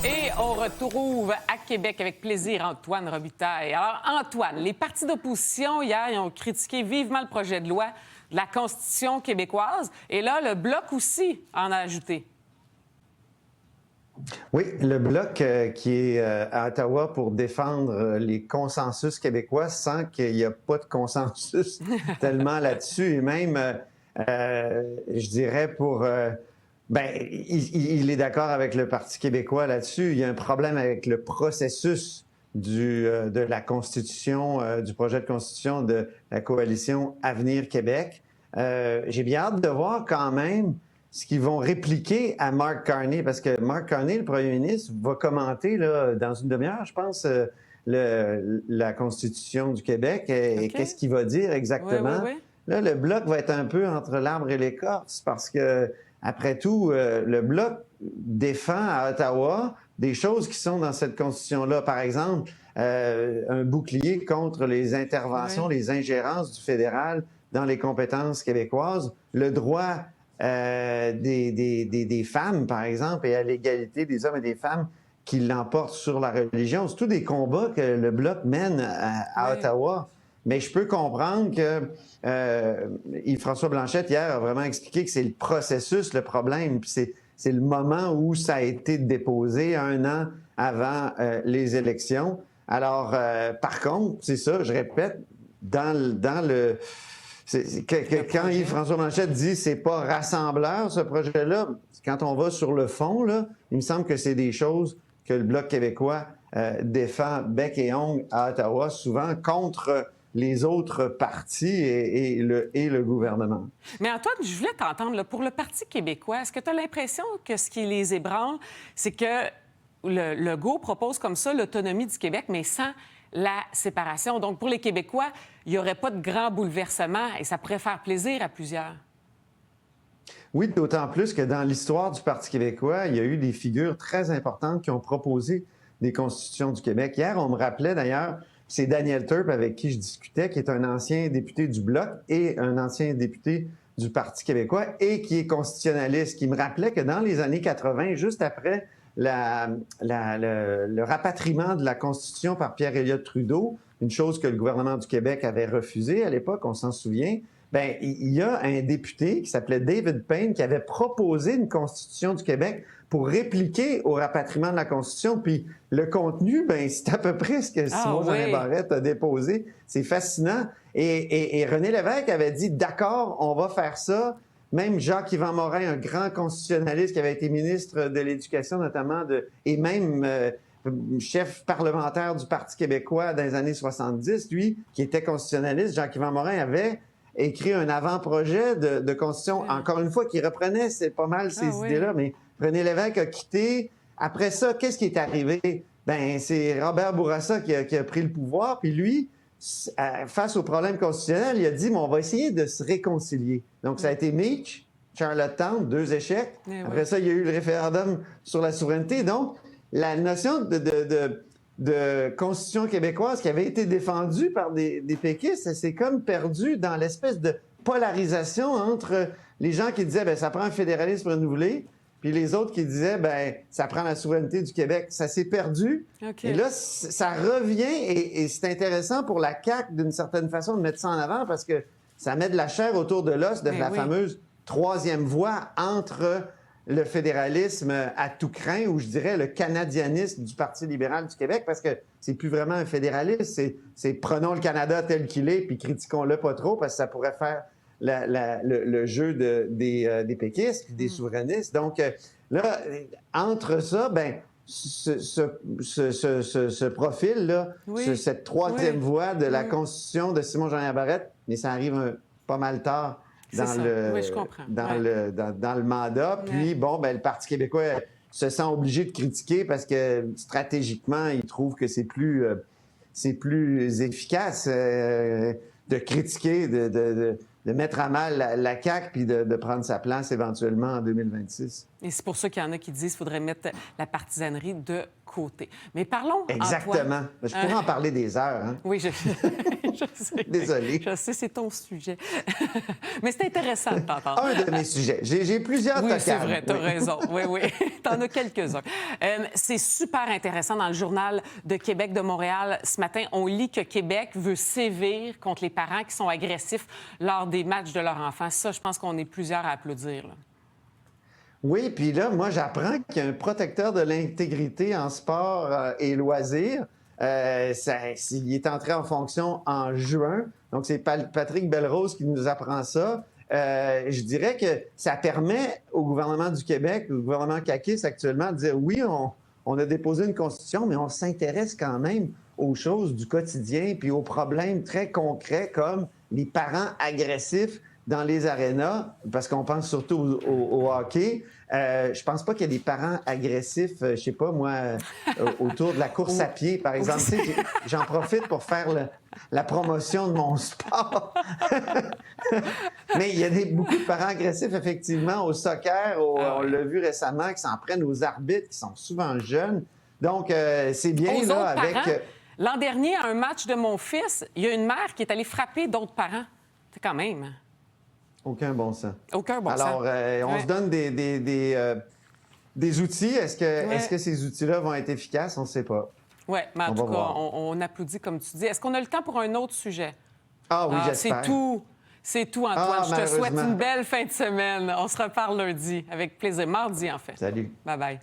Et on retrouve à Québec avec plaisir Antoine Robitaille. Alors, Antoine, les partis d'opposition, hier, ils ont critiqué vivement le projet de loi de la Constitution québécoise. Et là, le Bloc aussi en a ajouté. Oui, le Bloc qui est à Ottawa pour défendre les consensus québécois sans qu'il n'y a pas de consensus tellement là-dessus. Et même, je dirais, il est d'accord avec le Parti québécois là-dessus. Il y a un problème avec le processus de la Constitution, du projet de Constitution de la coalition Avenir Québec. J'ai bien hâte de voir quand même ce qu'ils vont répliquer à Mark Carney, parce que Mark Carney, le premier ministre, va commenter là, dans une demi-heure, je pense, la Constitution du Québec et qu'est-ce qu'il va dire exactement. Oui. Là, le Bloc va être un peu entre l'arbre et l'écorce parce que, après tout, le Bloc défend à Ottawa des choses qui sont dans cette Constitution-là. Par exemple, un bouclier contre les interventions, les ingérences du fédéral dans les compétences québécoises, le droit des femmes, par exemple, et à l'égalité des hommes et des femmes qui l'emportent sur la religion. C'est tous des combats que le Bloc mène à Ottawa. Mais je peux comprendre que Yves-François Blanchette, hier, a vraiment expliqué que c'est le processus, le problème, puis c'est le moment où ça a été déposé 1 an avant les élections. Alors, par contre, c'est ça, je répète, quand Yves-François Blanchette dit c'est pas rassembleur, ce projet-là, quand on va sur le fond, là, il me semble que c'est des choses que le Bloc québécois défend bec et ongle à Ottawa, souvent contre les autres partis et le gouvernement. Mais Antoine, je voulais t'entendre, là, pour le Parti québécois, est-ce que tu as l'impression que ce qui les ébranle, c'est que le Legault propose comme ça l'autonomie du Québec, mais sans la séparation? Donc, pour les Québécois, il n'y aurait pas de grand bouleversement et ça pourrait faire plaisir à plusieurs. Oui, d'autant plus que dans l'histoire du Parti québécois, il y a eu des figures très importantes qui ont proposé des constitutions du Québec. Hier, on me rappelait d'ailleurs, c'est Daniel Turp avec qui je discutais, qui est un ancien député du Bloc et un ancien député du Parti québécois et qui est constitutionnaliste, qui me rappelait que dans les années 80, juste après le rapatriement de la Constitution par Pierre Elliott Trudeau, une chose que le gouvernement du Québec avait refusée à l'époque, on s'en souvient, bien, il y a un député qui s'appelait David Payne qui avait proposé une Constitution du Québec pour répliquer au rapatriement de la Constitution. Puis le contenu, bien, c'est à peu près ce que Simon-Jean Barrette a déposé. C'est fascinant. Et René Lévesque avait dit, d'accord, on va faire ça. Même Jacques-Yvan Morin, un grand constitutionnaliste qui avait été ministre de l'Éducation notamment, et même chef parlementaire du Parti québécois dans les années 70, lui, qui était constitutionnaliste, Jacques-Yvan Morin avait écrit un avant-projet de constitution, encore une fois, qui reprenait pas mal ces idées-là, mais René Lévesque a quitté. Après ça, qu'est-ce qui est arrivé? Ben, c'est Robert Bourassa qui a pris le pouvoir, puis lui, face au problème constitutionnel, il a dit, on va essayer de se réconcilier. Donc, ça a été Meach, Charlottetown, 2 échecs. Après ça, il y a eu le référendum sur la souveraineté. Donc, la notion de constitution québécoise qui avait été défendue par des péquistes, ça s'est comme perdu dans l'espèce de polarisation entre les gens qui disaient, bien, ça prend un fédéralisme renouvelé, puis les autres qui disaient, bien, ça prend la souveraineté du Québec. Ça s'est perdu. Et là, ça revient, et c'est intéressant pour la CAQ, d'une certaine façon, de mettre ça en avant, parce que ça met de la chair autour de l'os de la fameuse troisième voie entre le fédéralisme à tout crin, ou je dirais le canadianisme du Parti libéral du Québec, parce que c'est plus vraiment un fédéralisme, c'est prenons le Canada tel qu'il est, puis critiquons-le pas trop, parce que ça pourrait faire le jeu des péquistes puis des souverainistes. Donc là, entre ça, ben ce profil-là, cette troisième voie de la Constitution de Simon-Jean Barrette, mais ça arrive pas mal tard dans le mandat. Puis, bon, ben, le Parti québécois se sent obligé de critiquer parce que stratégiquement, il trouve que c'est plus efficace de critiquer, de mettre à mal la CAQ puis de prendre sa place éventuellement en 2026. Et c'est pour ça qu'il y en a qui disent qu'il faudrait mettre la partisanerie de côté. Mais parlons, Exactement. Antoine... Je pourrais en parler des heures. Hein? Oui, je sais. Désolé. Je sais, c'est ton sujet. Mais c'est intéressant de t'entendre. Un de mes sujets. J'ai plusieurs Oui, tocanes. c'est vrai, tu as Oui. raison. Oui, oui. Tu en as quelques-uns. C'est super intéressant. Dans le Journal de Québec de Montréal, ce matin, on lit que Québec veut sévir contre les parents qui sont agressifs lors des matchs de leurs enfants. Ça, je pense qu'on est plusieurs à applaudir, là. Oui, puis là, moi, j'apprends qu'il y a un protecteur de l'intégrité en sport et loisirs. Il est entré en fonction en juin. Donc, c'est Patrick Belrose qui nous apprend ça. Je dirais que ça permet au gouvernement du Québec, au gouvernement caquiste actuellement, de dire oui, on a déposé une constitution, mais on s'intéresse quand même aux choses du quotidien puis aux problèmes très concrets comme les parents agressifs dans les arénas, parce qu'on pense surtout au hockey. Je pense pas qu'il y ait des parents agressifs, je sais pas moi, autour de la course à pied, par exemple. Tu sais, j'en profite pour faire la promotion de mon sport. Mais il y a beaucoup de parents agressifs, effectivement, au soccer. On l'a vu récemment, qui s'en prennent aux arbitres, qui sont souvent jeunes. Donc, c'est bien, Aux là, autres avec... parents, l'an dernier, à un match de mon fils, il y a une mère qui est allée frapper d'autres parents. C'est quand même... Aucun bon sens. Aucun bon Alors, sens. on se donne des outils. Est-ce que ces outils-là vont être efficaces? On ne sait pas. Oui, mais en On tout va cas, voir. on applaudit, comme tu dis. Est-ce qu'on a le temps pour un autre sujet? Ah oui, j'espère. C'est tout. C'est tout, Antoine. Ah, Je te souhaite malheureusement. une belle fin de semaine. On se reparle lundi, avec plaisir. Mardi, en fait. Salut. Bye-bye.